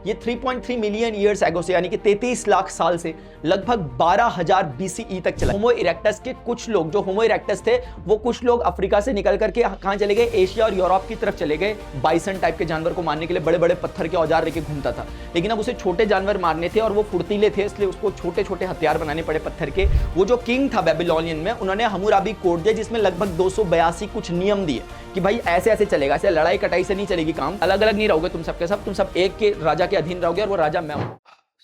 ये 3.3 million years ago से यानी कि 33 लाख साल से लगभग 12,000 बीसीई तक चला। होमो इरेक्टस के कुछ लोग, जो होमो इरेक्टस थे, वो कुछ लोग अफ्रीका से निकल करके कहां चले गए, एशिया और यूरोप की तरफ चले गए। बाइसन टाइप के जानवर को मारने के लिए बड़े बड़े पत्थर के औजार लेके घूमता था, लेकिन अब उसे छोटे जानवर मारने थे और वो फुर्तीले थे, इसलिए उसको छोटे छोटे हथियार बनाने पड़े पत्थर के। वो जो किंग था बेबीलोनियन में, उन्होंने हम्मुराबी कोड दिया जिसमें लगभग 282 कुछ नियम दिए कि भाई ऐसे ऐसे चलेगा, ऐसे लड़ाई कटाई से नहीं चलेगी काम, अलग अलग नहीं रहोगे तुम सबके सब, तुम सब एक के राजा के अधीन रहोगे और वो राजा मैं हूं।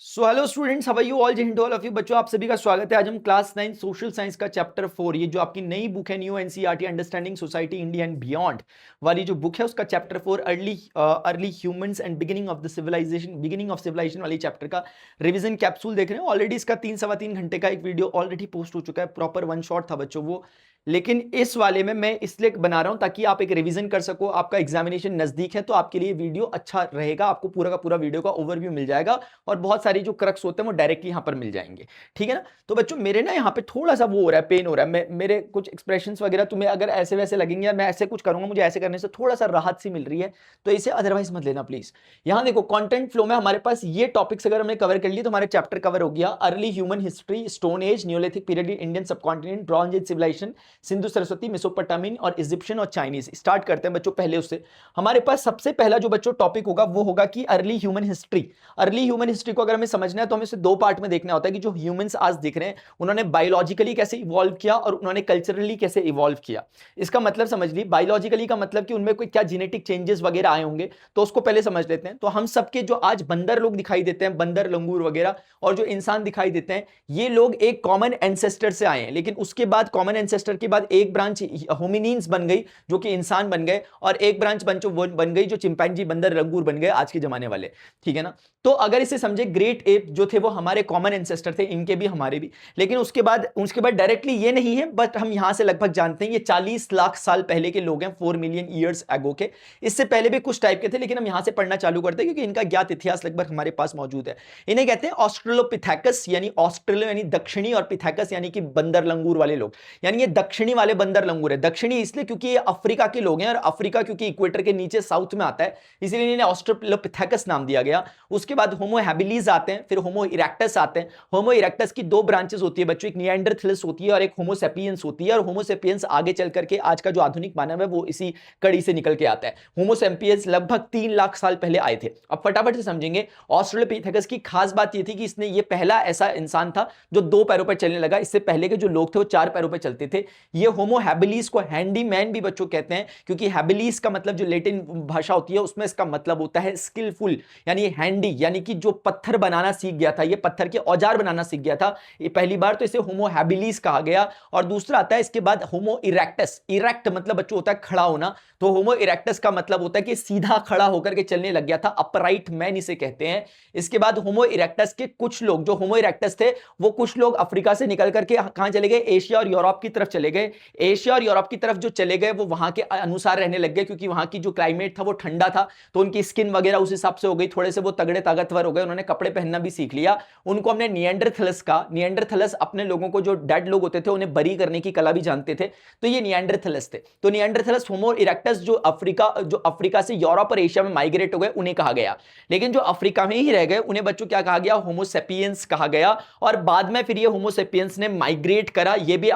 So hello students, how are you all, जय हिंद ऑल ऑफ यू। बच्चों आप सभी का स्वागत है। आज हम क्लास 9 सोशल साइंस का चैप्टर 4, ये जो आपकी नई बुक है new NCERT understanding society India and beyond वाली जो बुक है, उसका chapter 4 early humans and beginning of civilisation वाली चैप्टर का रिवीजन कैप्सूल देख रहे हैं। ऑलरेडी इसका 3-3.25 घंटे का एक वीडियो ऑलरेडी पोस्ट हो चुका है, प्रॉपर वन शॉट था बच्चों वो, लेकिन इस वाले में मैं इसलिए बना रहा हूं ताकि आप एक रिवीजन कर सको। आपका एग्जामिनेशन नजदीक है तो आपके लिए वीडियो अच्छा रहेगा, आपको पूरा का पूरा वीडियो का ओवरव्यू मिल जाएगा और बहुत सारी जो क्रक्स होते हैं वो डायरेक्टली यहां पर मिल जाएंगे, ठीक है ना। तो बच्चों मेरे ना यहाँ पे थोड़ा सा वो हो रहा है, पेन हो रहा है, मेरे कुछ एक्सप्रेशंस वगैरह तुम्हें अगर ऐसे वैसे लगेंगे यार मैं ऐसे कुछ करूंगा, मुझे ऐसे करने से थोड़ा सा राहत सी मिल रही है, तो इसे अदरवाइज मत लेना प्लीज। यहाँ देखो कंटेंट फ्लो में हमारे पास ये टॉपिक्स अगर हमने कवर कर लिए तो हमारे चैप्टर कवर हो गया। Early human history, stone age, neolithic period, Indian subcontinent, bronze age civilisation, Sindhu Saraswati, Mesopotamian और इजिप्शियन और चाइनीज। स्टार्ट करते हैं बच्चों पहले उससे। हमारे पास सबसे पहला जो बच्चों टॉपिक होगा वो होगा कि early human history. Early human history को अगर हमें समझना है तो हमें इसे दो पार्ट में देखना होता है कि जो ह्यूमंस आज दिख रहे हैं उन्होंने बायोलॉजिकली कैसे इवॉल्व किया और उन्होंने कल्चरली कैसे इवॉल्व किया। इसका मतलब समझ ली, बायोलॉजिकली का मतलब कि उनमें कोई क्या जेनेटिक चेंजेस वगैरह आए होंगे, तो उसको पहले समझ लेते हैं। तो हम सबके जो आज बंदर लोग दिखाई देते हैं, बंदर, लंगूर वगैरह, और जो इंसान दिखाई देते हैं, ये लोग एक कॉमन एंसेस्टर से आए हैं, लेकिन उसके बाद कॉमन एंसेस्टर के बाद एक ब्रांच होमिनिन्स बन गई जो कि इंसान बन गए, और एक ब्रांच बन गई जो चिंपैंजी, बंदर, लंगूर बन गए आज के जमाने वाले, ठीक है ना। तो अगर इसे समझे, ग्रेट एप जो थे वो हमारे कॉमन एंसेस्टर थे, इनके भी हमारे भी, लेकिन उसके बाद डायरेक्टली ये नहीं है, बट हम यहां से लगभग जानते हैं ये 40 लाख साल पहले के लोग हैं, 4 मिलियन ईयर्स एगो के। इससे पहले भी कुछ टाइप के थे, लेकिन हम यहां से पढ़ना चालू करते हैं क्योंकि इनका ज्ञात इतिहास लगभग हमारे पास मौजूद है। इन्हें कहते हैं ऑस्ट्रेलोपिथेकस, यानी ऑस्ट्रेलो यानी दक्षिणी और पिथेकस यानी कि बंदर लंगूर वाले लोग, यानी ये दक्षिणी वाले बंदर लंगूर है। दक्षिणी इसलिए क्योंकि ये अफ्रीका के लोग हैं और अफ्रीका क्योंकि इक्वेटर के नीचे साउथ में आता है, इसलिए इन्हें ऑस्ट्रेलोपिथेकस नाम दिया गया। उसके बाद होमो हैबिलिस आते हैं, फिर होमो इरेक्टस आते हैं। होमो इरेक्टस की दो ब्रांचेस होती है बच्चों, एक निएंडरथैलस होती है और एक होमो सेपियंस होती है, और होमो सेपियंस आगे चल करके आज का जो आधुनिक मानव है वो इसी कड़ी से निकल के आता है। होमो सेपियंस लगभग 3 लाख साल पहले आए थे। अब फटाफट से समझेंगे, ऑस्ट्रेलोपिथेकस की खास बात ये थी कि इसने ये पहला ऐसा इंसान था जो 2 पैरों पर चलने लगा। इससे पहले के जो लोग थे वो 4 पैरों पर चलते थे। ये होमो हैबिलिस को हैंडीमैन भी बच्चों कहते हैं, क्योंकि हैबिलिस का मतलब जो लैटिन भाषा होती है उसमें इसका मतलब होता है स्किलफुल, यानी हैंडी, यानी कि जो पत्थर बनाना सीख गया था, ये पत्थर के औजार बनाना सीख गया था, ये पहली बार, तो इसे होमो हैबिलिस कहा गया। और दूसरा आता है इसके बाद होमो इरेक्टस। इरेक्ट मतलब बच्चों होता है खड़ा होना, तो होमो इरेक्टस का मतलब होता है कि सीधा खड़ा होकर के चलने लग गया था, अपराइट मैन इसे कहते हैं। इसके बाद होमो इरेक्टस के कुछ लोग, जो होमो इरेक्टस थे वो कुछ लोग अफ्रीका से निकल करके कहां चले गए, एशिया और यूरोप की तरफ चले गए। एशिया और यूरोप की तरफ जो चले गए वो वहां के अनुसार रहने लग गए, क्योंकि वहां की जो क्लाइमेट था वो ठंडा था, तो उनकी स्किन वगैरह उस हिसाब से हो गई, थोड़े से वो तगड़े ताकतवर हो गए, उन्होंने कपड़े पहनना भी सीख लिया। उनको हमने निएंडरथैलस का, निएंडरथैलस अपने लोगों को, जो डेड लोग होते थे उन्हें बरी करने की कला भी जानते थे, तो ये निएंडरथैलस थे। तो निएंडरथैलस, होमो इरेक्टस जो अफ्रीका से यूरोप और एशिया में माइग्रेट हो गए उन्हें कहा गया, लेकिन जो अफ्रीका में ही रह गए उन्हें बच्चों क्या कहा गया, होमो सेपियंस कहा गया। और बाद में फिर ये होमो सेपियंस ने माइग्रेट करा, ये भी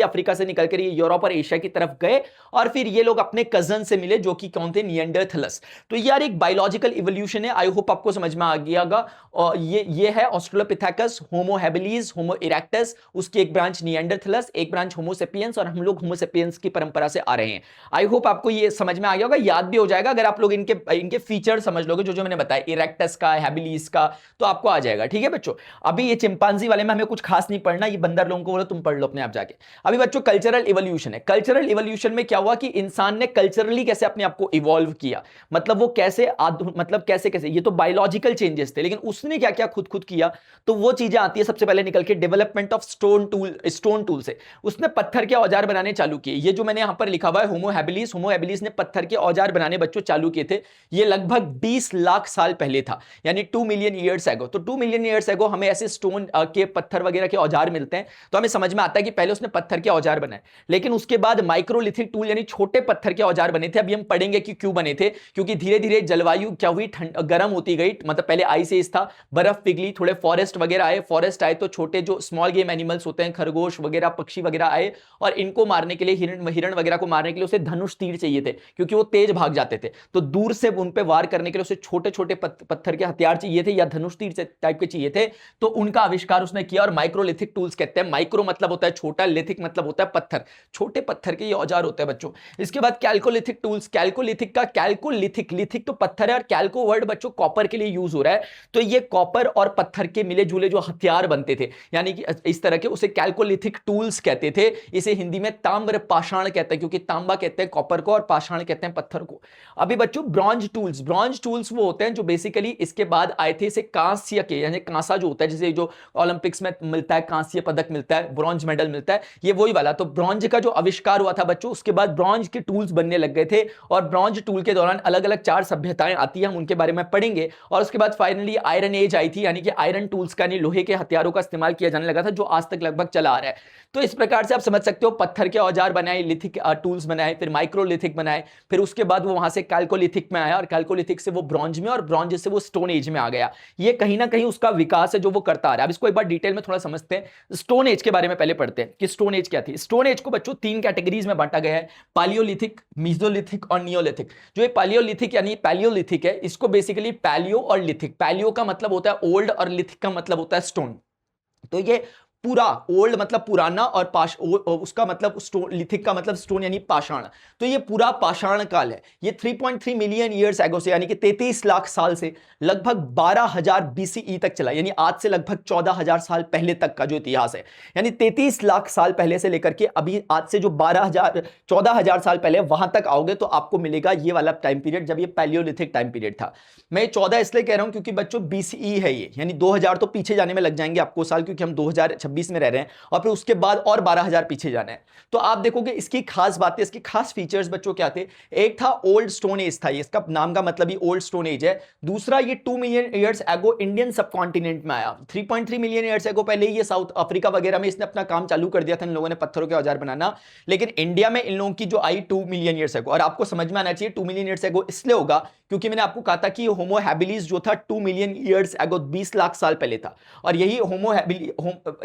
अफ्रीका से निकलकर ये यूरोप और एशिया की तरफ गए, और फिर ये लोग अपने कजन से मिले जो कि कौन थे, निएंडरथैलस। तो यार एक बायोलॉजिकल इवोल्यूशन है, आई होप आपको समझ में आ गया होगा। और ये है ऑस्ट्रेलोपिथेकस, होमो हैबिलिस, होमो इरेक्टस, उसकी एक ब्रांच निएंडरथैलस, एक ब्रांच होमो सेपियंस, और हम लोग होमो सेपियंस की परंपरा से आ रहे हैं। आई होप आपको ये समझ में आ गया होगा, याद भी हो जाएगा अगर आप लोग इनके फीचर समझ लोगे, जो मैंने बताया इरेक्टस का, हैबिलिस का, तो आपको आ जाएगा, ठीक है बच्चों। अभी ये चिंपांजी वाले में हमें कुछ खास नहीं पढ़ना, ये बंदर लोगों को बोलो तुम पढ़ लो अपने आप जाके। अभी बच्चों कल्चरल इवोल्यूशन है। कल्चरल इवोल्यूशन में क्या हुआ कि इंसान ने कल्चरली कैसे अपने आप को इवॉल्व किया, मतलब वो कैसे कैसे, ये तो बायोलॉजिकल चेंजेस थे, लेकिन उसने क्या क्या खुद किया, तो वो चीजें आती है सबसे पहले निकल के डेवलपमेंट ऑफ स्टोन टूल से। उसने पत्थर के औजार बनाने चालू किए। ये जो मैंने यहां पर लिखा हुआ है होमो हैबिलिस ने पत्थर के औजार बनाने बच्चों चालू किए थे। ये लगभग 20 लाख साल पहले था, यानी 2 मिलियन ईयर्स एगो। तो 2 मिलियन ईयर्स एगो हमें ऐसे स्टोन के पत्थर वगैरह के औजार मिलते हैं, तो हमें समझ में आता है कि पहले उसने पत्थर के औजार बनाए, लेकिन उसके बाद माइक्रोलिथिक टूल यानी छोटे पत्थर के औजार बने थे। अभी हम पढ़ेंगे कि क्यों बने थे, क्योंकि धीरे धीरे जलवायु क्या हुई, गर्म होती गई, मतलब पहले आइस एज था, बर्फ पिघली, थोड़े फॉरेस्ट वगैरह आए, फॉरेस्ट आए तो छोटे जो स्मॉल गेम एनिमल्स होते हैं, खरगोश वगैरह, पक्षी वगैरह आए, और इनको मारने के लिए, हिरण वगैरह को मारने के लिए उसे धनुष तीर चाहिए थे, क्योंकि वो तेज भाग जाते थे, तो दूर से उन पे वार करने के लिए उसे छोटे छोटे पत्थर के हथियार चाहिए थे या धनुष तीर टाइप के चाहिए थे, तो उनका आविष्कार उसने किया। और माइक्रोलिथिक टूल्स कहते हैं, माइक्रो मतलब होता है छोटा, लिथिक मतलब होता है पत्थर, छोटे पत्थर के ये औजार होते हैं बच्चों। इसके बाद कैल्कोलिथिक टूल्स, कैल्कोलिथिक का कैल्कोलिथिक, लिथिक तो पत्थर है, और कैल्को वर्ड बच्चों कॉपर के लिए यूज हो रहा है, तो ये कॉपर और पत्थर के मिले जुले जो हथियार बनते थे, यानी कि इस तरह के, उसे कैल्कोलिथिक टूल्स कहते थे। इसे हिंदी में ताम्र पाषाण कहते हैं, क्योंकि तांबा कहते हैं कॉपर को और पाषाण कहते हैं पत्थर को। अभी बच्चों ब्रॉन्ज टूल्स, ब्रॉन्ज टूल्स वो होते हैं जो बेसिकली इसके बाद आए थे, इसे कांस्य के, यानी कांसा जो होता है, जैसे जो ओलंपिक्स में मिलता है, कांस्य पदक मिलता है, ब्रॉन्ज मेडल मिलता है, ये वही वाला। तो ब्रॉन्ज का जो आविष्कार हुआ था बच्चों, उसके बाद ब्रॉन्ज के टूल्स बनने लग गए थे, और ब्रॉन्ज टूल के दौरान अलग अलग 4 सभ्यताएं आती हैं, हम उनके बारे में पढ़ेंगे। और उसके बाद फाइनली आयरन एज आई थी, यानी कि आयरन टूल्स का, लोहे के हथियारों का इस्तेमाल किया जाने लगा था, जो आज तक लगभग चला आ रहा है। तो इस प्रकार से आप समझ सकते हो, पत्थर के औजार बनाए, लिथिक टूल्स बनाए, फिर माइक्रोलिथिक बनाए, फिर उसके बाद वो वहां से कैल्कोलिथिक में आया, और कैल्कोलिथिक से वो ब्रॉन्ज में, और ब्रॉन्ज से वो स्टोन एज में आ गया। ये कहीं ना कहीं उसका विकास है जो वो करता आ रहा है। अब इसको एक बार डिटेल में थोड़ा समझते हैं। स्टोन एज के बारे में पहले पढ़ते हैं कि स्टोन एज क्या थी। स्टोन एज को बच्चों 3 कैटेगरीज में बांटा गया है, पालियोलिथिक, मीजोलिथिक और नियोलिथिक। जो ये पालियोलिथिक यानी पैलियोलिथिक है, इसको बेसिकली पैलियो और लिथिक, पैलियो का मतलब होता है ओल्ड और लिथिक का मतलब होता है स्टोन। तो ये पूरा, ओल्ड मतलब पुराना, और उसका मतलब स्टोन, लिथिक का मतलब स्टोन यानी पाषाण, तो ये पूरा पाषाण काल है। ये 3.3 मिलियन ईयर्स एगो से, यानी कि 33 लाख साल से लगभग 12,000 बीसीई तक चला, यानी आज से लगभग 14,000 साल पहले तक का जो इतिहास है, यानी 33 लाख साल पहले से लेकर के अभी आज से जो 14,000 साल पहले वहां तक आओगे तो आपको मिलेगा ये वाला टाइम पीरियड, जब ये पैलियोलिथिक टाइम पीरियड था। मैं 14 इसलिए कह रहा हूं क्योंकि बच्चों बीसीई है ये, यानी 2000 तो पीछे जाने में लग जाएंगे आपको साल, क्योंकि हम 2026 में रह रहे हैं, और फिर उसके बाद और 12,000 पीछे जाना है। तो आप देखोगे इसकी खास बातें, इसकी खास फीचर्स बच्चों क्या थे। एक था ओल्ड स्टोन एज था, इसका नाम का मतलब ही ओल्ड स्टोन एज है। दूसरा, ये 2 million years ago Indian subcontinent में आया। 3.3 मिलियन ईयर्स एगो पहले ये साउथ अफ्रीका वगैरह में इसने अपना काम चालू कर दिया था इन लोगों ने, पत्थरों के औजार बनाना। लेकिन इंडिया में इन लोगों की जो आई 2 मिलियन ईयर्स एगो, और आपको समझ में आना चाहिए 2 मिलियन ईयर्स एगो इसलिए होगा क्योंकि मैंने आपको कहा था कि होमो हैबिलिस जो था 2 मिलियन ईयर्स एगो 20 लाख साल पहले था, और यही होमो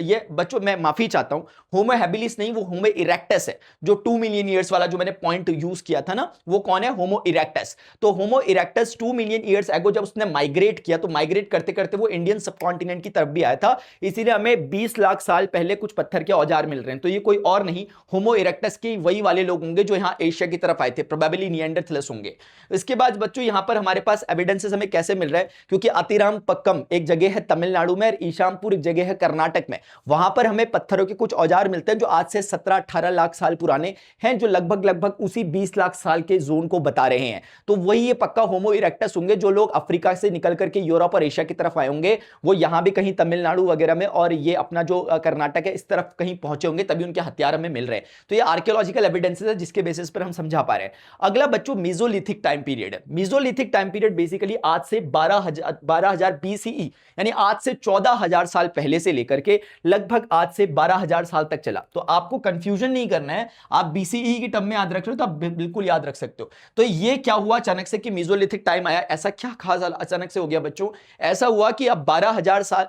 ये बच्चों मैं माफी चाहता हूं, होमो हैबिलिस नहीं, वो होमो इरेक्टस है, जो 2 मिलियन ईयर्स वाला जो मैंने पॉइंट यूज किया था ना, वो कौन है, होमो इरेक्टस। तो होमो इरेक्टस 2 मिलियन ईयर्स एगो जब उसने माइग्रेट किया, तो माइग्रेट करते करते वो इंडियन सबकॉन्टिनेंट की तरफ भी आया था, इसीलिए हमें 20 लाख साल पहले कुछ पत्थर के औजार मिल रहे हैं। तो ये कोई और नहीं, होमो इरेक्टस के वही वाले लोग होंगे जो यहां एशिया की तरफ आए थे, प्रोबेबली निएंडरथैलस होंगे। इसके बाद बच्चों यहां पर हमारे पास एविडेंसेस हमें कैसे मिल रहा है, क्योंकि अतिराम पक्कम एक जगह है तमिलनाडु में, और ईशामपुर एक जगह है कर्नाटक में, वहां पर हमें पत्थरों के कुछ औजार मिलते हैं जो आज से 17-18 लाख साल पुराने हैं, जो लगभग उसी 20 लाख साल के जोन को बता रहे हैं। तो वही ये पक्का होमो इरेक्टस होंगे, जो लोग अफ्रीका से निकल करके यूरोप और एशिया की तरफ आए होंगे, वो यहां भी कहीं तमिलनाडु वगैरह में, और ये अपना जो कर्नाटक है इस तरफ कहीं पहुंचे होंगे, तभी उनके हथियार हमें मिल रहे हैं। तो ये आर्कियोलॉजिकल एविडेंसेस है जिसके बेसिस पर हम समझा पा रहे हैं। अगला बच्चों मेसोलिथिक टाइम पीरियड है। मेसोलिथिक टाइम पीरियड बेसिकली आज से 12,000 बीसीई, यानी आज से 14,000 साल पहले से लेकर के लगभग आज से 12,000 साल तक चला। तो आपको कंफ्यूजन नहीं करना है, आप बीसीई की टर्म में याद रख रहे हो तो आप बिल्कुल याद रख सकते हो। तो ये क्या हुआ अचानक से कि मेसोलिथिक टाइम आया, ऐसा क्या खास अचानक से हो गया बच्चों? ऐसा हुआ कि अब 12,000 साल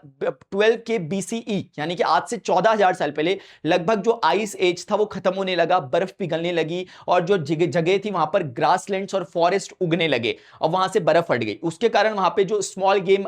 12 के बीसीई, यानी कि आज से 14,000 साल पहले लगभग जो आइस एज था वो खत्म होने लगा, बर्फ पिघलने लगी, और जो जगह थी वहां पर ग्रासलैंड्स और फॉरेस्ट उगने लगे, और वहां से बर्फ हट गई। उसके कारण वहां पे जो स्मॉल गेम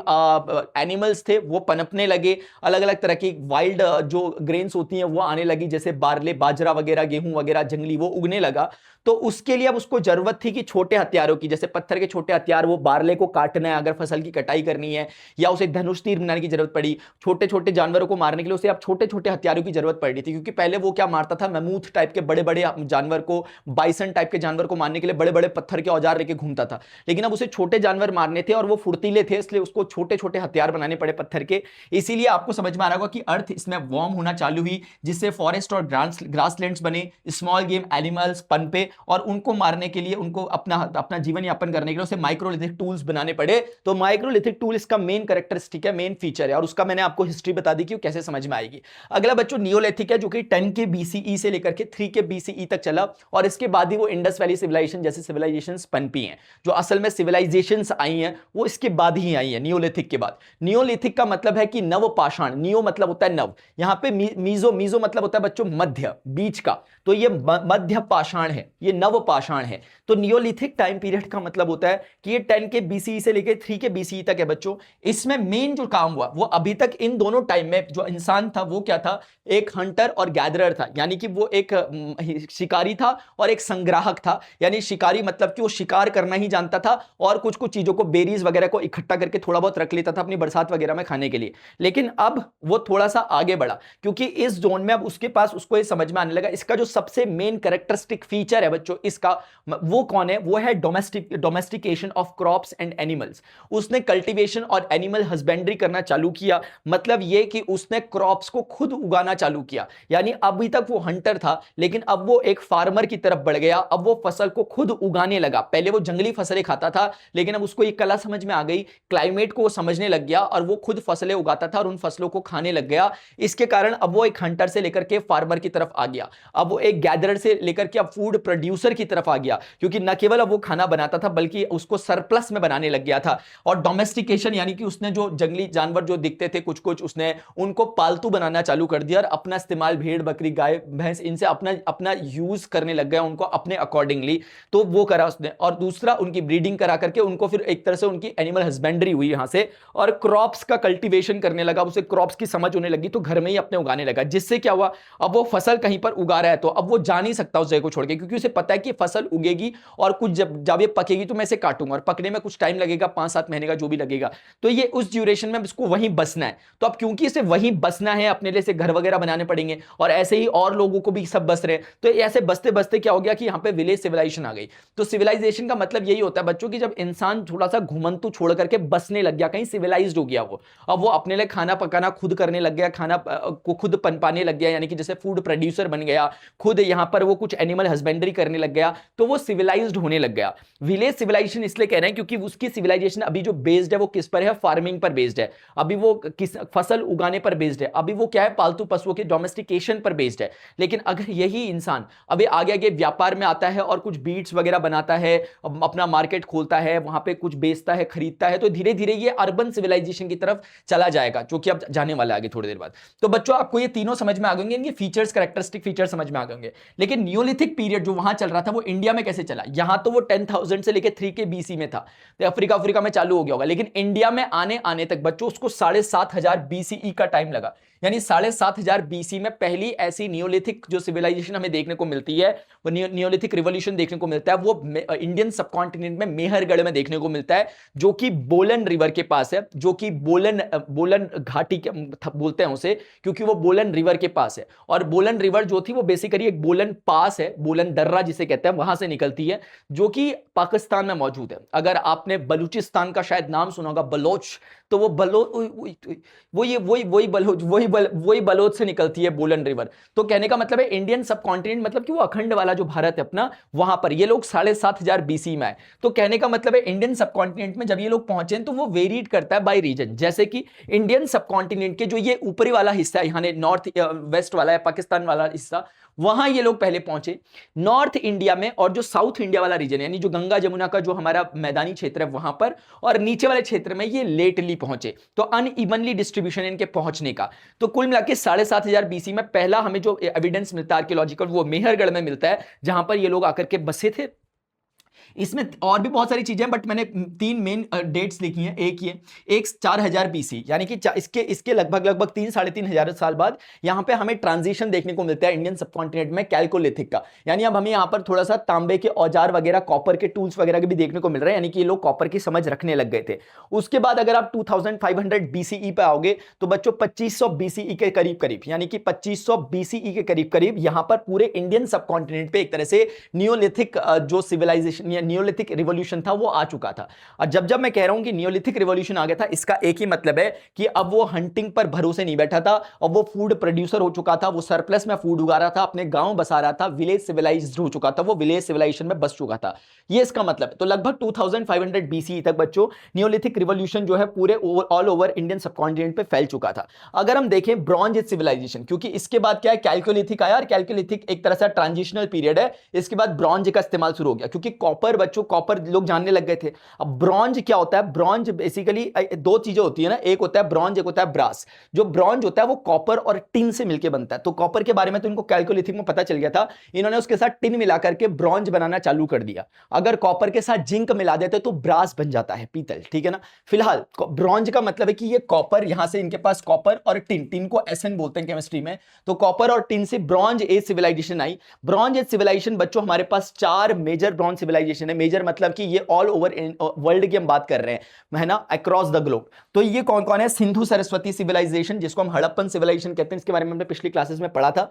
एनिमल्स थे वो पनपने लगे, अलग अलग तरह की वाइल्ड जो ग्रेन्स होती हैं वो आने लगी, जैसे बार्ले, बाजरा वगैरह, गेहूं वगैरह जंगली, वो उगने लगा। तो उसके लिए अब उसको जरूरत थी कि छोटे हथियारों की, जैसे पत्थर के छोटे हथियार, वो बारले को काटना है अगर फसल की कटाई करनी है, या उसे धनुष तीर बनाने की जरूरत पड़ी, छोटे छोटे जानवरों को मारने के लिए उसे अब छोटे छोटे हथियारों की जरूरत पड़ रही थी, क्योंकि पहले वो क्या मारता था, मैमूथ टाइप के बड़े बड़े जानवर को, बाइसन टाइप के जानवर को मारने के लिए बड़े बड़े पत्थर के औजार लेके घूमता था। लेकिन अब उसे छोटे जानवर मारने थे और वो फुर्तीले थे, इसलिए उसको छोटे छोटे हथियार बनाने पड़े पत्थर के। इसीलिए आपको समझ में आ रहा होगा कि अर्थ इसमें वार्म होना चालू हुई, जिससे फॉरेस्ट और ग्रासलैंड्स बने, स्मॉल गेम एनिमल्स पनपे, और उनको मारने के लिए, उनको अपना अपना जीवन यापन करने के लिए उसे माइक्रोलिथिक टूल्स बनाने पड़े। तो माइक्रोलिथिक टूल इसका मेन कैरेक्टरिस्टिक है, मेन फीचर है, और उसका मैंने आपको हिस्ट्री बता दी कि वो कैसे समझ में आएगी। अगला बच्चों नियोलिथिक है, जो कि 10 के बीसीई से लेकर के 3 के बीसीई तक चला, और इसके बाद ही वो इंडस वैली सिविलाइजेशन जैसे सिविलाइजेशंस पनपी हैं। जो असल में सिविलाइजेशंस आई हैं वो इसके बाद ही आई हैं, नियोलिथिक के बाद। नियोलिथिक का मतलब है कि नव पाषाण, नियो मतलब होता है नव, यहां पे मीजो, मीजो मतलब होता है बच्चों मध्य, बीच का, तो ये मध्य पाषाण है, ये नव पाषाण है। तो नियोलिथिक टाइम पीरियड का मतलब होता है कि ये 10 के बीसीई से लेकर 3 के बीसीई तक है बच्चों। इसमें मेन जो काम हुआ वो अभी तक इन दोनों टाइम में जो इंसान था वो क्या था, एक हंटर और गैदरर था, यानी कि वो एक शिकारी था और एक संग्राहक था। यानी शिकारी मतलब कि वो शिकार करना ही जानता था और कुछ कुछ चीजों को, बेरीज वगैरह को इकट्ठा करके थोड़ा बहुत रख लेता था अपनी बरसात वगैरह में खाने के लिए। लेकिन अब वो थोड़ा सा आगे बढ़ा, क्योंकि इस जोन में अब उसके पास, उसको ये समझ में आने लगा इसका जो सबसे मेन कैरेक्टरिस्टिक फीचर है बच्चों इसका, वो कौन है, वो है domestication of crops and animals. उसने कल्टीवेशन और एनिमल हस्बेंड्री करना चालू किया, मतलब ये कि उसने क्रॉप्स को खुद उगाना चालू किया। यानी अभी तक वो हंटर था, लेकिन अब वो एक फार्मर की तरफ बढ़ गया, अब वो फसल को खुद उगाने लगा। पहले वो जंगली फसलें खाता था, लेकिन अब उसको ये कला समझ में आ गई, क्लाइमेट को समझने लग गया और वो खुद फसलें उगाता था और उन फसलों को खाने लग गया। इसके कारण अब वो एक हंटर से लेकर के फार्मर की तरफ आ गया, अब वो एक गैदरर से लेकर के अब फूड प्रोड्यूसर की तरफ आ गया, क्योंकि न केवल अब वो खाना बनाता था बल्कि उसको सरप्लस में बनाने लग गया था। और डोमेस्टिकेशन यानी कि उसने जो जंगली जानवर जो दिखते थे कुछ कुछ, उसने उनको पालतू बनाना चालू कर दिया और अपना इस्तेमाल, भेड़ बकरी गाय भैंस, इनसे अपना अपना यूज करने लग गया उनको अपने अकॉर्डिंगली। तो वो करा उसने, और दूसरा उनकी ब्रीडिंग करा करके उनको फिर एक तरह से उनकी एनिमल हस्बेंड्री हुई यहां से, और क्रॉप्स का कल्टीवेशन करने लगा, उसे क्रॉप्स की समझ होने लगी, तो घर में ही अपने उगाने लगा। जिससे क्या हुआ, अब वो फसल कहीं पर उगा रहा है तो अब वो जा नहीं सकता उस जगह को छोड़ के, क्योंकि उसे पता है कि फसल उगेगी और कुछ जब ये पकेगी तो मैं इसे काटूंगा, और पकने में कुछ टाइम लगेगा, 5-7 महीने का जो भी लगेगा, तो ये उस ड्यूरेशन में इसको वहीं बसना है। तो अब क्योंकि इसे वहीं बसना है, अपने लिए से घर वगैरह बनाने पड़ेंगे, और ऐसे ही और लोगों को भी सब बस रहे हैं, तो ऐसे बसते बसते क्या हो गया कि यहाँ पे विलेज सिविलाइजेशन आ गई। तो सिविलाइजेशन का मतलब यही होता है बच्चों की जब इंसान थोड़ा सा घुमंतु छोड़ करके बसने लग गया, कहीं सिविलाइज्ड हो गया वो, अब वो अपने लिए खाना पकाना खुद करने लग गया, खाना को खुद पनपाने लग गया, यानी कि जैसे फूड प्रोड्यूसर बन गया, खुद यहाँ पर वो कुछ एनिमल हस्बेंड्री करने लग गया, तो वो सिविलाइज्ड होने लग गया। विलेज सिविलाइजेशन इसलिए कह रहे हैं क्योंकि उसकी सिविलाइजेशन अभी जो बेस्ड है वो किस पर है, फार्मिंग पर बेस्ड है, अभी वो किस फसल उगाने पर बेस्ड है, अभी वो क्या है, पालतू पशुओं के डोमेस्टिकेशन पर बेस्ड है। लेकिन अगर यही इंसान अभी आगे आगे व्यापार में आता है और कुछ बीट्स वगैरह बनाता है, अपना मार्केट खोलता है, वहां पे कुछ बेचता है, खरीदता है, तो धीरे धीरे ये अर्बन सिविलाइजेशन की तरफ चला जाएगा, जो कि अब जाने वाला है आगे थोड़ी देर बाद। तो बच्चों आपको ये तीनों समझ में आ गए, इनके फीचर्स, कैरेक्टरिस्टिक फीचर समझ में आ गए। लेकिन नियोलिथिक पीरियड जो वहां चल रहा था वो इंडिया में कैसे चला, यहां तो वो 10,000 से लेकर 3 के बीसी में था, तो अफ्रीका में चालू हो गया होगा, लेकिन इंडिया में आने तक बच्चों उसको 7,500 बीसीई का टाइम लगा। यानी 7,500 बीसी में पहली ऐसी नियोलिथिक जो सिविलाइजेशन हमें देखने को मिलती है, वो नियोलिथिक रिवॉल्यूशन देखने को मिलता है, वो इंडियन सबकॉन्टिनेंट में मेहरगढ़ में देखने को मिलता है, जो कि बोलन रिवर के पास है, जो कि बोलन घाटी बोलते हैं उसे, क्योंकि वो बोलन रिवर के पास है। और बोलन रिवर जो थी वो बेसिकली एक बोलन पास है, बोलन दर्रा जिसे कहते हैं, वहां से निकलती है, जो कि पाकिस्तान में मौजूद है। अगर आपने बलूचिस्तान का शायद नाम सुना होगा, बलोच, तो वो वही बलोच से निकलती है बोलन रिवर। तो कहने का मतलब है इंडियन सबकॉन्टिनेंट, मतलब कि वो अखंड वाला जो भारत है अपना, वहां पर ये लोग 7,500 बीसी में आए। तो कहने का मतलब है इंडियन सबकॉन्टिनेंट में जब ये लोग पहुंचे तो वो वेरीड करता है बाय रीजन। जैसे कि इंडियन सबकॉन्टिनेंट के जो ये ऊपरी वाला हिस्सा है, यहाँ नॉर्थ वेस्ट वाला है, पाकिस्तान वाला हिस्सा, वहां ये लोग पहले पहुंचे। नॉर्थ इंडिया में और जो साउथ इंडिया वाला रीजन, यानी जो गंगा जमुना का जो हमारा मैदानी क्षेत्र है वहां पर, और नीचे वाले क्षेत्र में ये लेटली पहुंचे। तो अनइवनली डिस्ट्रीब्यूशन इनके पहुंचने का। तो कुल मिला के 7,500 बीसी में पहला हमें जो एविडेंस मिलता है आर्कियोलॉजिकल, वो मेहरगढ़ में मिलता है, जहां पर ये लोग आकर के बसे थे। इसमें और भी बहुत सारी चीजें, बट मैंने 3 मेन डेट्स लिखी हैं। एक 4,000 बीसी, यानी कि इसके लगभग 3-3,500 साल बाद यहां पे हमें ट्रांजिशन देखने को मिलता है इंडियन सबकॉन्टिनेंट में कैल्कोलिथिक का। यानी अब हमें यहां पर थोड़ा सा तांबे के औजार वगैरह, कॉपर के टूल्स वगैरह के भी देखने को मिल रहे हैं, यानी कि ये लोग कॉपर की समझ रखने लग गए थे। उसके बाद अगर आप 2500 बीसीई पे आओगे तो बच्चों 2500 बीसीई के करीब, यानी कि 2500 बीसीई के करीब यहां पर पूरे इंडियन सबकॉन्टिनेंट पे एक तरह से नियोलिथिक जो सिविलाइजेशन या नियोलिथिक रिवॉल्यूशन था वो आ चुका था। और जब जब मैं कह रहा हूं कि नियोलिथिक रिवॉल्यूशन आ गया था, इसका एक ही मतलब है कि अब वो हंटिंग पर भरोसे नहीं बैठा था और वो फूड प्रोड्यूसर हो चुका था, वो सरप्लस में फूड उगा रहा था, अपने गांव बसा रहा था, विलेज सिविलाइज्ड हो चुका था, वो विलेज सिविलाइजेशन में बस चुका था। ये इसका मतलब है। तो लगभग 2500 BCE तक बच्चों नियोलिथिक रिवॉल्यूशन जो है पूरे ऑल ओवर इंडियन सबकॉन्टिनेंट पे फैल चुका था। अगर हम देखें ब्रॉन्ज एज सिविलाइजेशन, क्योंकि इसके बाद क्या है, कैल्कोलिथिक आया, और कैल्कोलिथिक एक तरह से ट्रांजिशनल पीरियड है, इसके बाद ब्रॉन्ज का इस्तेमाल शुरू हो गया, क्योंकि कॉपर बच्चों, कॉपर लोग जानने लग गए थे। अब ब्रॉन्ज क्या होता है, ब्रॉन्ज बेसिकली दो चीजें होती है ना, एक होता है ब्रॉन्ज, एक होता है ब्रास। जो ब्रॉन्ज होता है वो कॉपर और टिन से मिलकर बनता है। तो कॉपर के बारे में तो इनको कैल्कोलिथिक में पता चल गया था, इन्होंने उसके साथ टिन मिलाकर के ब्रॉन्ज बनाना चालू कर दिया। अगर कॉपर के साथ जिंक मिला देते तो ब्रास बन जाता है, पीतल, ठीक है ना। फिलहाल ब्रॉन्ज का मतलब है कि ये कॉपर, यहां से इनके पास कॉपर और टिन, टिन को एसएन बोलते हैं केमिस्ट्री में, तो कॉपर और टिन से ब्रॉन्ज एज सिविलाइजेशन आई। ब्रॉन्ज एज सिविलाइजेशन बच्चों हमारे पास 4 मेजर ब्रॉन्ज सिविलाइजेशन है। मेजर मतलब कि ये ऑल ओवर वर्ल्ड की हम बात कर रहे हैं, है ना, अक्रॉस द ग्लोब। तो ये कौन कौन है, सिंधु सरस्वती सिविलाइजेशन, जिसको हम हड़प्पन सिविलाइजेशन कहते हैं, इसके बारे में हमने पिछली क्लासेस में पढ़ा था।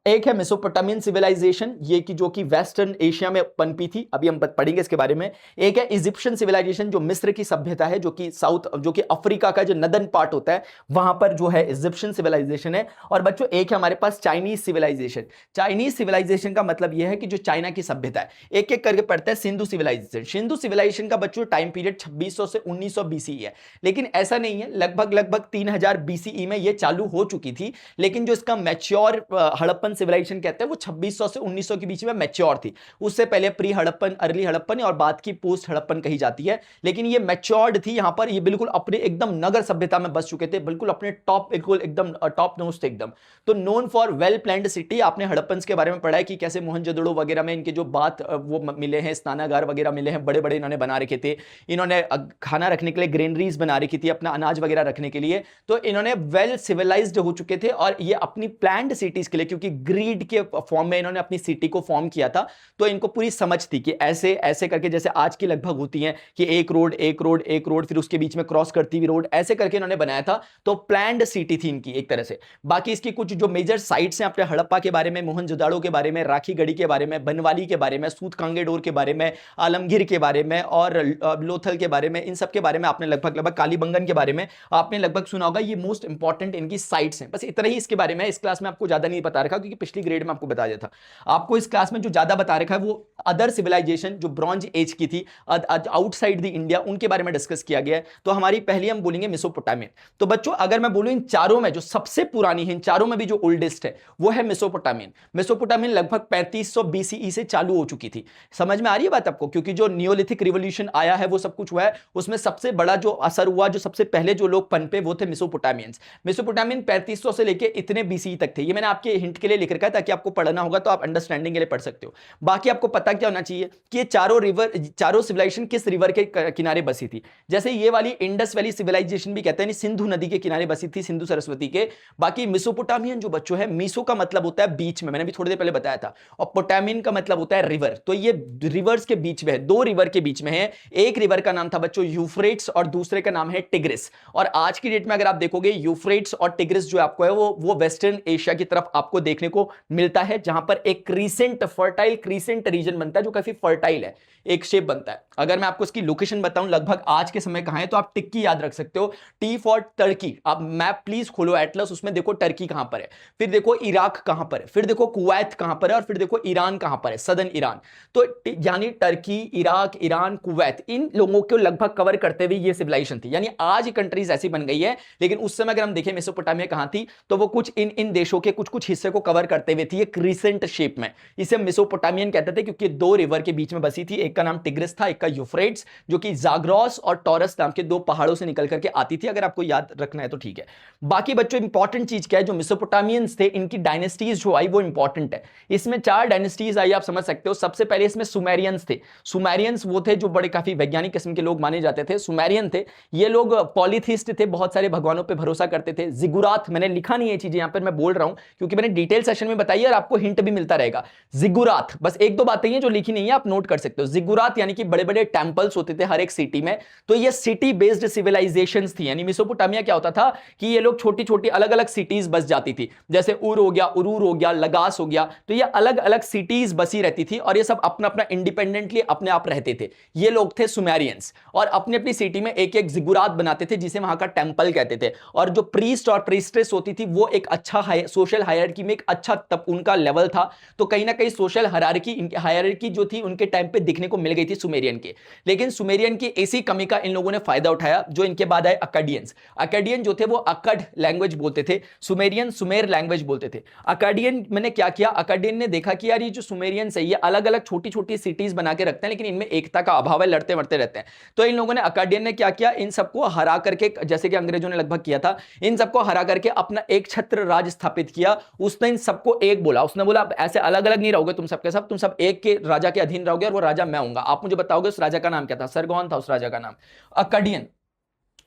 एक है मेसोपोटामियन सिविलाइजेशन, ये कि जो कि वेस्टर्न एशिया में पनपी थी, अभी हम पढ़ेंगे इसके बारे में। एक है इजिप्शियन सिविलाइजेशन, जो मिस्र की सभ्यता है, जो कि साउथ, जो कि अफ्रीका का जो नदन पार्ट होता है वहां पर जो है इजिप्शियन सिविलाइजेशन है। और बच्चों एक है हमारे पास चाइनीज सिविलाइजेशन। चाइनीज सिविलाइजेशन का मतलब यह है कि जो चाइना की सभ्यता है, एक एक करके पढ़ते हैं। सिंधु सिविलाइजेशन, सिंधु सिविलाइजेशन का बच्चों टाइम पीरियड 2600 से 1900 BCE है, लेकिन ऐसा नहीं है, लगभग 3000 BCE में ये चालू हो चुकी थी, लेकिन जो इसका मैच्योर हड़प्पन सिविलाइजेशन कहते हैं वो 2600 से 1900 के बीच में मैच्योर थी। उससे पहले प्री हड़प्पन, अर्ली हड़प्पन और बाद की पोस्ट हड़प्पन कही जाती है, लेकिन ये मैच्योर्ड थी। यहां पर ये बिल्कुल अपने एकदम नगर सभ्यता में बस चुके थे, बिल्कुल अपने टॉप, बिल्कुल एकदम टॉप नोज थे एकदम। तो known for well planned city. आपने हड़प्पन के बारे में पढ़ा है कि कैसे मोहनजोदड़ो वगैरह में इनके जो बात वो मिले हैं, स्नानागार वगैरह मिले हैं, बड़े बड़े इन्होंने बना रखे थे। इन्होंने खाना रखने के लिए ग्रेनरीज बना रखी थी, अपना अनाज वगैरह रखने के लिए। तो इन्होंने वेल सिविलाइज्ड हो चुके थे, और ये अपनी प्लान्ड सिटीज के लिए, क्योंकि ग्रीड के फॉर्म में इन्होंने अपनी सिटी को फॉर्म किया था, तो इनको पूरी समझ थी कि ऐसे ऐसे करके, जैसे आज की लगभग होती हैं कि एक रोड एक रोड एक रोड, फिर उसके बीच में क्रॉस करती हुई रोड, ऐसे करके इन्होंने बनाया था। तो प्लान्ड सिटी थी इनकी एक तरह से। बाकी इसकी कुछ जो मेजर साइट्स हैं, अपने हड़प्पा के बारे में, मोहनजोदाड़ो के बारे में, राखीगढ़ी के बारे में, बनवाली के बारे में, सूतकांगेडोर के बारे में, आलमगीर के बारे में और लोथल के बारे में, इन सब के बारे में आपने लगभग कालीबंगन के बारे में आपने लगभग सुना होगा। ये मोस्ट इंपॉर्टेंट इनकी साइट्स हैं। बस इतना ही इसके बारे में। इस क्लास में आपको ज्यादा नहीं बता रखा, क्योंकि पिछली ग्रेड में आपको बता दिया था। आपको इस क्लास में जो ज्यादा बता रखा है वो अदर सिविलाइजेशन जो ब्रॉन्ज एज की थी आउटसाइड द इंडिया, उनके बारे में डिस्कस किया गया है। तो हमारी पहली हम बोलेंगे मेसोपोटामियन। तो बच्चों अगर मैं बोलूं इन चारों में जो सबसे पुरानी है, इन चारों में भी जो ओल्डेस्ट है वो है मेसोपोटामियन। मेसोपोटामियन लगभग 3500 BCE से चालू हो चुकी थी। समझ में आ रही है बात आपको? क्योंकि जो नियोलिथिक रिवॉल्यूशन आया है वो सब कुछ हुआ है, उसमें सबसे बड़ा जो असर हुआ, जो सबसे पहले जो लोग पनपे वो थे मेसोपोटामियंस। मेसोपोटामियन 3500 से लेके इतने BCE तक थे। ये मैंने आपके हिंट के लिए लिख रखा है, ताकि आपको पढ़ना होगा तो आप अंडरस्टैंडिंग के लिए पढ़ सकते हो। बाकी आपको पता क्या होना चाहिए कि ये चारों सिविलाइजेशन किस रिवर के किनारे बसी थी। जैसे ये वाली इंडस वैली सिविलाइजेशन भी कहते हैं, सिंधु नदी के किनारे बसी थी, सिंधु सरस्वती के। बाकी मेसोपोटामियन जो बच्चों है, मीसो का मतलब होता है बीच में, मैंने भी थोड़ी देर पहले बताया था, और पोटामियन का मतलब होता है रिवर। तो ये रिवर्स के बीच में है, 2 रिवर के बीच में है। एक रिवर का नाम था बच्चों यूफ्रेट्स और दूसरे का नाम है टिग्रिस। और आज की डेट में अगर आप देखोगे यूफ्रेट्स और टिग्रिस जो आपको है वो वेस्टर्न एशिया की तरफ आपको देखने को मिलता है, जहां पर एक क्रीसेंट, फर्टाइल क्रीसेंट रीजन बनता है, जो काफी फर्टाइल है, एक शेप बनता है। अगर मैं आपको इसकी लोकेशन बताऊं लगभग आज के समय कहां है, तो आप टिक्की याद रख सकते हो, टी फॉर टर्की। आप मैप प्लीज खोलो एटलस, उसमें देखो टर्की कहां पर है, फिर देखो इराक कहां पर है, फिर देखो कुवैत कहां पर है, और फिर देखो ईरान कहां पर है, सदर्न ईरान। तो यानी टर्की, इराक, ईरान, कुवैत, इन लोगों को लगभग कवर करते हुए ये सिविलाइजेशन थी। यानी आज कंट्रीज ऐसी बन गई है, लेकिन उस समय अगर हम देखें मेसोपोटामिया कहां थी, तो वो कुछ इन देशों के कुछ हिस्से को कवर करते हुए थी, एक क्रीसेंट शेप में। इसे मेसोपोटामियन कहते थे, क्योंकि 2 रिवर के बीच में बसी थी। एक का नाम टिग्रिस था, एक का यूफ्रेट्स, जो कि जाग्रोस और टॉरस नाम के 2 पहाड़ों से निकल करके आती थी। अगर आपको याद रखना है तो ठीक है। बाकी बच्चों इंपॉर्टेंट चीज क्या है, जो मेसोपोटामियंस थे, इनकी डायनेस्टीज जो आई वो इंपॉर्टेंट है। इसमें 4 डायनेस्टीज आई, आप समझ सकते हो। सबसे पहले इसमें सुमेरियंस थे। सुमेरियंस वो थे जो बड़े काफी वैज्ञानिक किस्म के लोग माने जाते थे, सुमेरियन थे। ये लोग पॉलीथीस्ट थे, बहुत सारे भगवानों पे भरोसा करते थे। जिगुरात, मैंने लिखा नहीं है चीजें यहां पर, मैं बोल रहा हूं क्योंकि मैंने डिटेल सेशन में बताई है और आपको हिंट भी मिलता रहेगा। जिगुरात, बस 1-2 बातें हैं जो लिखी नहीं है, आप नोट कर सकते हो। जिगुरात यानी कि बड़े बड़े टेंपल्स होते थे हर एक सिटी में। तो ये सिटी बेस्ड सिविलाइजेशंस थी। यानी मेसोपोटामिया क्या होता था कि ये लोग छोटी छोटी अलग अलग सिटीज बस जाती थी, जैसे उर हो गया, उरूर हो गया, लगास हो गया। तो ये अलग अलग सिटीज बसी रहती थी, और ये सब अपना अपना इंडिपेंडेंट इंडिपेंडेंटली अपने आप रहते थे। ये लोग थे सुमेरियंस, और अपनी अपनी सिटी में एक एक जिगुरात बनाते थे जिसे वहां का टेंपल कहते थे। और जो प्रीस्ट और प्रीस्ट्रेस होती थी वो एक अच्छा सोशल हायरार्की में एक अच्छा तब उनका लेवल था। तो कहीं ना कहीं सोशल हायरार्की जो थी उनके टाइम पे दिखने को मिल गई थी सुमेरियन के। लेकिन सुमेरियन की इसी कमी का इन लोगों ने फायदा उठाया जो इनके बाद आए अकाडियंस। अकाडियन जो थे वो अकड लैंग्वेज बोलते थे, सुमेरियन सुमेर लैंग्वेज बोलते थे। अकाडियन मैंने क्या किया, अकाडियन ने देखा कि यार ये जो सुमेरियंस है ये अलग अलग छोटी छोटी सिटीज बना के रखते हैं लेकिन इनमें एकता का अभाव है, लड़ते मरते रहते हैं। तो इन लोगों ने अकाडियन ने क्या किया, इन सबको हरा करके, जैसे कि अंग्रेजों ने लगभग किया था, इन सबको हरा करके अपना एक छत्र राज स्थापित किया। उसने इन सबको एक बोला, उसने बोला ऐसे अलग अलग नहीं रहोगे तुम सबके सब, तुम सब एक के राजा के अधीन रहोगे और वो राजा मैं हूंगा। आप मुझे बताओगे उस राजा का नाम क्या था? सरगोन था उस राजा का नाम। अकाडियन,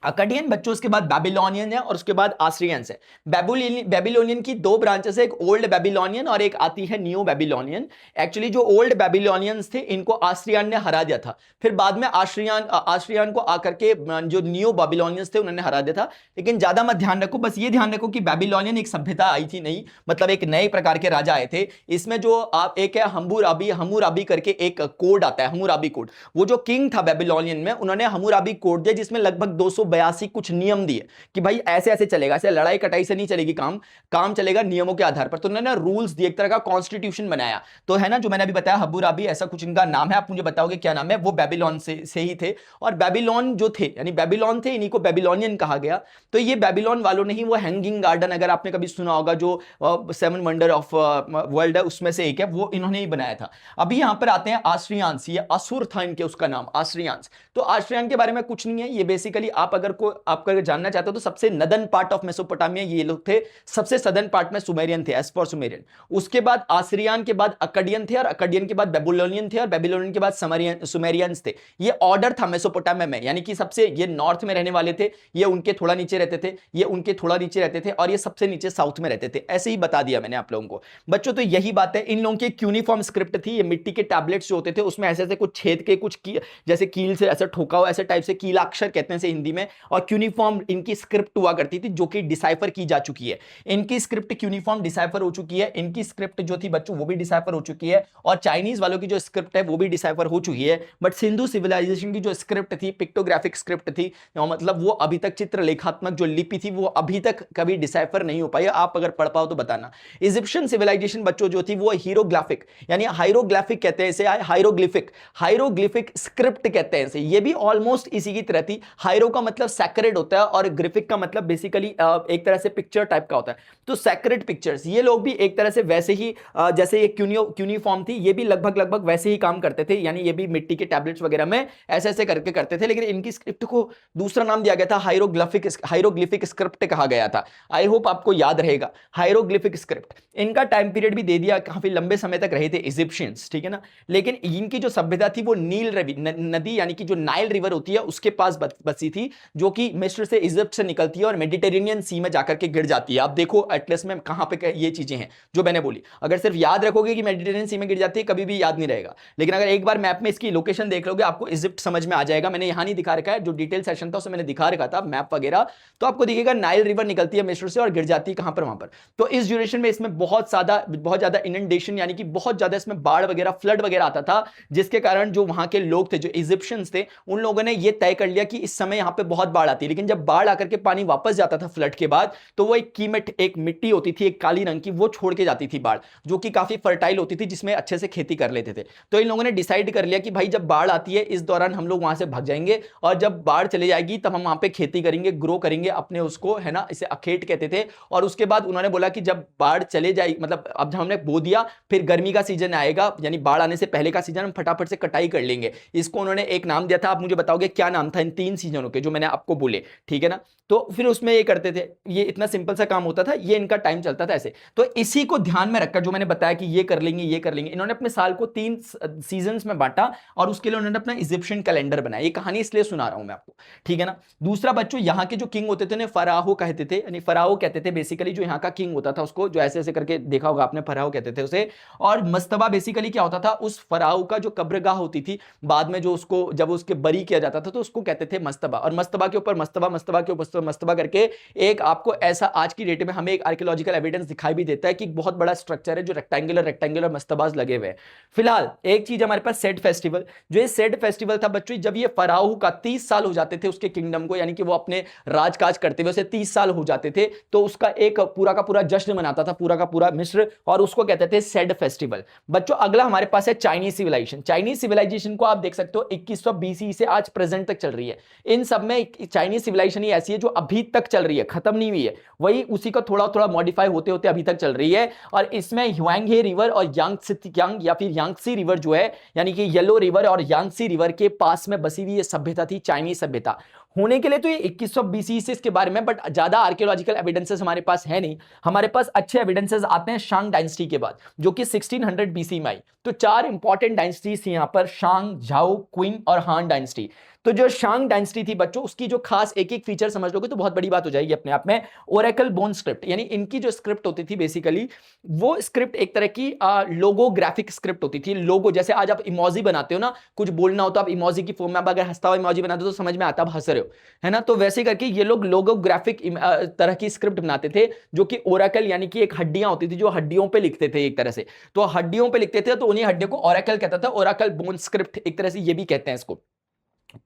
अकाडियन बच्चों, उसके बाद बेबीलोनियन है और उसके बाद आस्ट्रियंस है। बेबीलोनियन की दो ब्रांचेस है, एक ओल्ड बेबीलोनियन और एक आती है न्यू बेबीलोनियन। एक्चुअली जो ओल्ड बेबीलोनियंस थे इनको आस्ट्रियन ने हरा दिया था, फिर बाद में आस्ट्रियन को आकर के जो न्यू बेबीलोनियंस थे उन्होंने हरा दिया था। लेकिन ज्यादा मत ध्यान रखो, बस ये ध्यान रखो कि बेबीलोनियन एक सभ्यता आई थी नई, मतलब एक नए प्रकार के राजा आए थे। इसमें जो आप एक है हम्मुराबी करके एक कोड आता है, हम्मुराबी कोड। वो जो किंग था बेबीलोनियन में उन्होंने हम्मुराबी कोड दिया जिसमें लगभग 282 कुछ नियम दिए कि भाई ऐसे ऐसे चलेगा, ऐसे लड़ाई कटाई से नहीं चलेगी, काम चलेगा नियमों के आधार पर। तो उन्होंने रूल्स दिए, एक तरह का कॉन्स्टिट्यूशन बनाया। तो है ना जो मैंने अभी बताया हम्मुराबी, ऐसा कुछ इनका नाम है, आप मुझे बताओगे क्या नाम है? वो बेबीलोन से ही थे। और बेबीलोन जो थे यानी बेबीलोन थे, इन्हीं को बेबीलोनियन कहा गया। तो ये बेबीलोन वालों ने ही वो हैंगिंग गार्डन, अगर आपने कभी सुना होगा, जो 7 वंडर ऑफ वर्ल्ड है उसमें से एक है, वो इन्होंने ही बनाया था। अभी यहां पर आते हैं आस्ट्रियंस, ये असुर था इनके, उसका नाम आस्ट्रियंस। तो आस्ट्रियन के बारे में कुछ नहीं है, ये बेसिकली आप अगर जानना चाहते हो तो सबसे नदन पार्ट ऑफ मेसोपोटामिया ये लोग थे, सबसे सदर्न पार्ट में सुमेरियन थे, एज फॉर सुमेरियन। उसके बाद आस्ट्रियन के बाद अकडियन थे और अकडियन के बाद बेबीलोनियन थे और बेबीलोनियन के बाद सुमेरियंस थे। ये ऑर्डर था मेसोपोटामिया में, यानी कि सबसे ये नॉर्थ में रहने वाले थे, ये उनके थोड़ा नीचे रहते थे, ये उनके थोड़ा नीचे रहते थे और ये सबसे नीचे साउथ में रहते थे। ऐसे ही बता दिया मैंने आप लोगों को बच्चों। तो यही बात है, इन लोगों की एक यूनिफॉर्म स्क्रिप्ट थी। ये मिट्टी के टैबलेट्स जो होते थे उसमें ऐसे ऐसे कुछ छेद के, कुछ जैसे कील से ऐसे ठोका हो, ऐसे टाइप से कीलाक्षर कहते हैं हिंदी में। और यूनिफॉर्म इनकी स्क्रिप्ट हुआ करती थी जो कि डिसाइफर की जा चुकी है। इनकी स्क्रिप्ट यूनिफॉर्म डिसाइफर हो चुकी है, इनकी स्क्रिप्ट जो थी बच्चों वो भी डिसाइफर हो चुकी है, और चाइनीज वालों की जो स्क्रिप्ट है वो भी डिसाइफर हो चुकी है। बट सिंधु सिविलाइजेशन की जो स्क्रिप्ट थी, पिक्टोग्राफिक स्क्रिप्ट थी, मतलब वो अभी तक चित्रलेखात्मक जो लिपि थी वो अभी तक कभी डिसाइफर नहीं हो पाई। आप अगर पढ़ पाओ तो बताना। इजिप्शियन सिविलाइजेशन बच्चों जो थी वो हीरोग्राफिक यानी हाइरोग्राफिक कहते हैं इसे, हाइरोग्लिफिक स्क्रिप्ट कहते हैं इसे। ये भी ऑलमोस्ट इसी की तरह थी। हाइरो का मतलब सैक्रेड होता है और ग्रिफिक का मतलब बेसिकली एक तरह से पिक्चर टाइप का होता है। तो सैक्रेड पिक्चर्स, ये लोग भी एक तरह से वैसे ही जैसे ये क्यूनिफॉर्म थी, ये भी लगभग वैसे ही काम करते थे, यानी ये भी मिट्टी के टैबलेट्स वगैरह में ऐसे ऐसे करके करते थे। लेकिन इनकी स्क्रिप्ट को दूसरा नाम दिया गया था, हाइरोग्लिफिक स्क्रिप्ट कहा गया था। आई होप आपको याद रहेगा हाइरोग्लिफिक स्क्रिप्ट। इनका टाइम पीरियड भी दे दिया, काफी लंबे समय तक रहे थे इजिप्शियंस, ठीक है ना। लेकिन इनकी जो सभ्यता थी वो नील नदी यानी कि जो नाइल रिवर होती है उसके पास बसी थी, जो कि मिस्र से इजिप्ट से निकलती है और मेडिटेरेनियन सी में जाकर के गिर जाती है। आप देखो एटलस में कहां पे ये चीजें हैं जो मैंने बोली। अगर सिर्फ याद रखोगे कि मेडिटेरेनियन सी में गिर जाती है कभी भी याद नहीं रहेगा, लेकिन अगर एक बार मैप में इसकी लोकेशन देख लोगे आपको इजिप्ट समझ में आ जाएगा। मैंने यहां नहीं दिखा रखा है, जो डिटेल सेशन था उसमें मैंने दिखा रखा था मैप वगैरह, तो आपको दिखेगा नाइल रिवर निकलती है मिस्र से और गिर जाती है कहां पर, वहां पर। तो इस ड्यूरेशन में इसमें बहुत ज्यादा इनंडेशन यानी कि बहुत ज्यादा इसमें बाढ़ वगैरह, फ्लड वगैरह आता था, जिसके कारण जो वहां के लोग थे, जो इजिप्शियंस थे, उन लोगों ने ये तय कर लिया कि इस समय यहां पे बहुत बाढ़ आती है। लेकिन जब बाढ़ आकर के पानी वापस जाता था फ्लड के बाद, तो वो एक मिट्टी होती थी एक काली रंग की, वो छोड़ के जाती थी बाढ़, जो कि काफी फर्टाइल होती थी, जिसमें अच्छे से खेती कर लेते थे। तो इन लोगों ने डिसाइड कर लिया कि भाई जब बाढ़ आती है इस दौरान हम लोग वहां से भाग जाएंगे, और जब बाढ़ चले जाएगी तब हम वहां पे खेती करेंगे, ग्रो करेंगे अपने उसको, है ना, इसे अखेट कहते थे। और उसके बाद उन्होंने बोला कि जब बाढ़ चले जाए, मतलब अब जब हमने बो दिया, फिर गर्मी का सीजन आएगा, यानी बाढ़ आने से पहले का सीजन, हम फटाफट से कटाई कर लेंगे। इसको उन्होंने एक नाम दिया था, आप मुझे बताओगे क्या नाम था इन 3 सीजनों के जो मैंने आपको बोले, ठीक है ना। तो फिर उसमें ये करते थे, ये इतना सिंपल सा काम होता था, ये इनका टाइम चलता था ऐसे। तो इसी को ध्यान में रखकर जो मैंने बताया कि ये कर लेंगे ये कर लेंगे, इन्होंने अपने साल को 3 सीजन्स में बांटा और उसके लिए उन्होंने अपना इजिप्शियन कैलेंडर बनाया। ये कहानी इसलिए सुना रहा हूं मैं आपको, ठीक है ना। दूसरा बच्चों, यहाँ के जो किंग होते थे उन्हें फराहो कहते थे, यानी फराहो कहते थे बेसिकली, जो यहाँ का किंग होता था उसको, जो ऐसे ऐसे करके देखा होगा आपने, फराहो कहते थे उसे। और मस्तबा बेसिकली क्या होता था, उस फराहो का जो कब्रगाह होती थी बाद में, जो उसको जब उसके बरी किया जाता था तो उसको कहते थे मस्तबा। और मस्तबा के ऊपर मस्तबा, मस्तबा के ऊपर मस्तबा करके एक आपको ऐसा आज की डेट में हमें एक आर्कियोलॉजिकल एविडेंस दिखाई भी देता है कि बहुत बड़ा स्ट्रक्चर है जो रेक्टेंगुलर मस्तबाज लगे हुए हैं। फिलहाल एक चीज हमारे पास सेड फेस्टिवल, जो ये सेड फेस्टिवल था बच्चों, जब ये फराहू का 30 साल हो जाते थे उसके किंगडम को, यानी कि वो अपने राजकाज करते हुए उसे 30 साल हो जाते थे, तो उसका एक पूरा का पूरा जश्न मनाता था पूरा का पूरा मिस्र, और उसको कहते थे सेड फेस्टिवल। बच्चों अगला हमारे पास है चाइनीज सिविलाइजेशन। चाइनीज सिविलाइजेशन को आप देख सकते हो 2100 बीसी से आज प्रेजेंट तक चल रही है। इन सब में चाइनीज सिविलाइजेशन ही ऐसी है जो अभी तक चल रही है, खत्म नहीं हुई है, वही उसी का थोड़ा थोड़ा मॉडिफाई होते होते अभी तक चल रही है। और इसमें ह्वांगे रिवर और यांग या फिर यांगसी रिवर जो है, यानी कि येलो रिवर और यांगसी रिवर के पास में बसी हुई ये सभ्यता थी, चाइनीज सभ्यता होने के लिए। तो ये 2100 बीसी से इसके बारे में, बट ज्यादा आर्कियोलॉजिकल एविडेंसेस हमारे पास है नहीं। हमारे पास अच्छे एविडेंसेस आते हैं शांग डायनेस्टी के बाद, जो कि 1600 बीसी में आई। तो 4 इंपॉर्टेंट डायनेस्टीज थी यहां पर, शांग, झाओ, क्विन और हान डायनेस्टी। तो जो शांग डायनेस्टी थी बच्चों, उसकी जो खास एक एक फीचर समझ लोगे तो बहुत बड़ी बात हो जाएगी अपने आप में। ओरेकल बोन स्क्रिप्ट, यानी इनकी जो स्क्रिप्ट होती थी बेसिकली, वो स्क्रिप्ट एक तरह की लोगोग्राफिक स्क्रिप्ट होती थी। लोगो, जैसे आज आप इमोजी बनाते हो ना, कुछ बोलना हो तो आप इमोजी की फॉर्म में अगर हंसता हुआ इमोजी बनाते हो तो समझ में आता है, आप हंस रहे हो, है ना। तो वैसे करके ये लोग लोगोग्राफिक तरह की स्क्रिप्ट बनाते थे, जो कि ओरेकल यानी कि एक हड्डियां होती थी जो हड्डियों पे लिखते थे एक तरह से, तो हड्डियों पे लिखते थे, तो उन्हीं हड्डियों को ओरेकल कहता था। ओरेकल बोन स्क्रिप्ट एक तरह से ये भी कहते हैं इसको।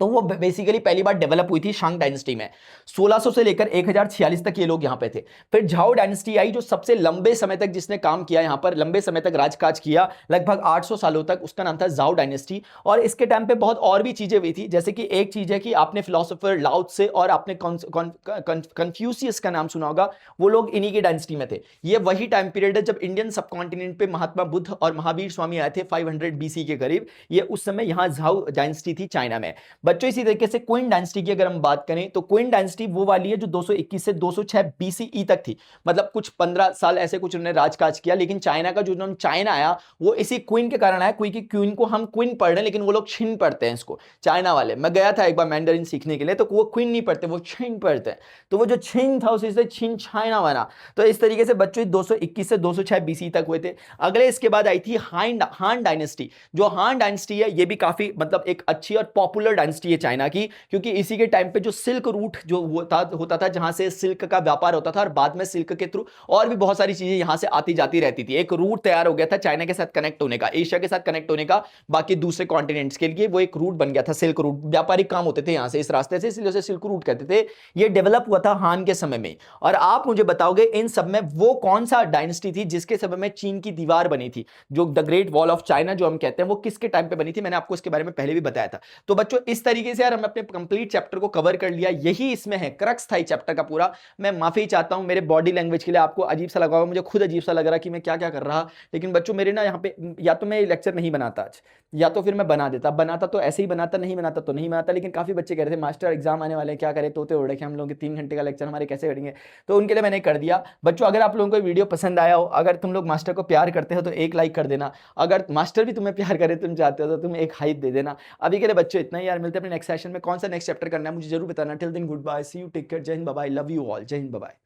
तो वो बेसिकली पहली बार डेवलप हुई थी शांग डायनेस्टी में, 1600 से लेकर 1046 तक ये लोग यहां पे थे। फिर झाओ डायनेस्टी आई, जो सबसे लंबे समय तक जिसने काम किया यहां पर, लंबे समय तक राजकाज किया, लगभग 800 सालों तक, उसका नाम था झाओ डायनेस्टी। और इसके टाइम पे बहुत और भी चीजें हुई थी, जैसे कि एक चीज है कि आपने फिलोसोफर लाओ त्से और आपने कन्फ्यूशियस का नाम सुना होगा, वो लोग इन्हीं की डायनेस्टी में थे। ये वही टाइम पीरियड है जब इंडियन सब कॉन्टिनेंट पे महात्मा बुद्ध और महावीर स्वामी आए थे 500 बीसी के करीब। ये उस समय यहां झाओ डायनेस्टी थी चाइना में। बच्चों इसी तरीके से क्विन डायनेस्टी की अगर हम बात करें तो क्विन डायनेस्टी वो वाली है जो 221 से 206 बीसीई तक थी, मतलब कुछ 15 साल ऐसे कुछ उन्होंने राजकाज किया। लेकिन चाइना का जो नाम चाइना आया वो इसी क्वीन के कारण आया, क्योंकि क्वीन को हम क्वीन पढ़ रहे हैं लेकिन वो लोग छिन पढ़ते हैं इसको, चाइना वाले। मैं गया था एक बार मैंडरिन सीखने के लिए, तो वो क्वीन नहीं पढ़ते, वो छिन पढ़ते हैं। तो वो जो छिन था उसी से छिन चाइना बना। तो इस तरीके से बच्चों 221 से 206 बीसी तक हुए थे। अगले इसके बाद आई थी हान डायनेस्टी। जो हान डायनेस्टी है ये भी काफी मतलब एक अच्छी और पॉपुलर डायनेस्टी है चाइना की, क्योंकि इसी के टाइम पे जो सिल्क रूट जो होता था जहां से सिल्क का व्यापार होता था, और बाद में सिल्क के थ्रू और भी बहुत सारी चीजें यहां से आती जाती रहती थी। एक रूट तैयार हो गया था चाइना के साथ कनेक्ट होने का, एशिया के साथ कनेक्ट होने का, बाकी दूसरे कॉन्टिनेंट्स के लिए वो एक रूट बन गया था, सिल्क रूट। व्यापारिक काम होते थे यहां से इस रास्ते से, इसलिए उसे सिल्क रूट कहते थे। ये डेवलप हुआ था हान के समय में। और आप मुझे बताओगे इन सब में वो कौन सा डायनेस्टी थी जिसके समय में चीन की दीवार बनी थी, जो the great wall of China जो हम कहते हैं, वो किसके टाइम पे बनी थी? मैंने आपको इसके बारे में पहले भी बताया था। तो बच्चों इस तरीके से यार हम अपने कंप्लीट चैप्टर को कवर कर लिया, यही इसमें है, क्रक्स था चैप्टर का पूरा। मैं माफी चाहता हूं मेरे बॉडी लैंग्वेज के लिए, आपको अजीब सा लगा होगा, मुझे खुद अजीब सा लग रहा कि मैं क्या क्या कर रहा। लेकिन बच्चों मेरे ना यहाँ पे, या तो मैं लेक्चर नहीं बनाता आज, या तो फिर मैं बनाता तो ऐसे ही बनाता, नहीं बनाता तो नहीं बनाता। लेकिन काफी बच्चे कह रहे थे मास्टर एग्जाम आने वाले हैं, क्या करें, तोते उड़ रखे हम लोग, 3 घंटे का लेक्चर हमारे कैसे करेंगे, तो उनके लिए मैंने कर दिया। बच्चों अगर आप लोगों को वीडियो पसंद आया हो, अगर तुम लोग मास्टर को प्यार करते हो तो एक लाइक कर देना, अगर मास्टर भी तुम्हें प्यार करे, तुम चाहते हो तो तुम एक हाइप दे देना। अभी के लिए बच्चों इतना ही यार, मिलते हैं अपने नेक्स्ट सेशन में। कौन सा नेक्स्ट चैप्टर करना है मुझे जरूर बताना। Till then good bye, see you, take care, जय हिंद, bye bye, love you all, जय हिंद, बाय बाय।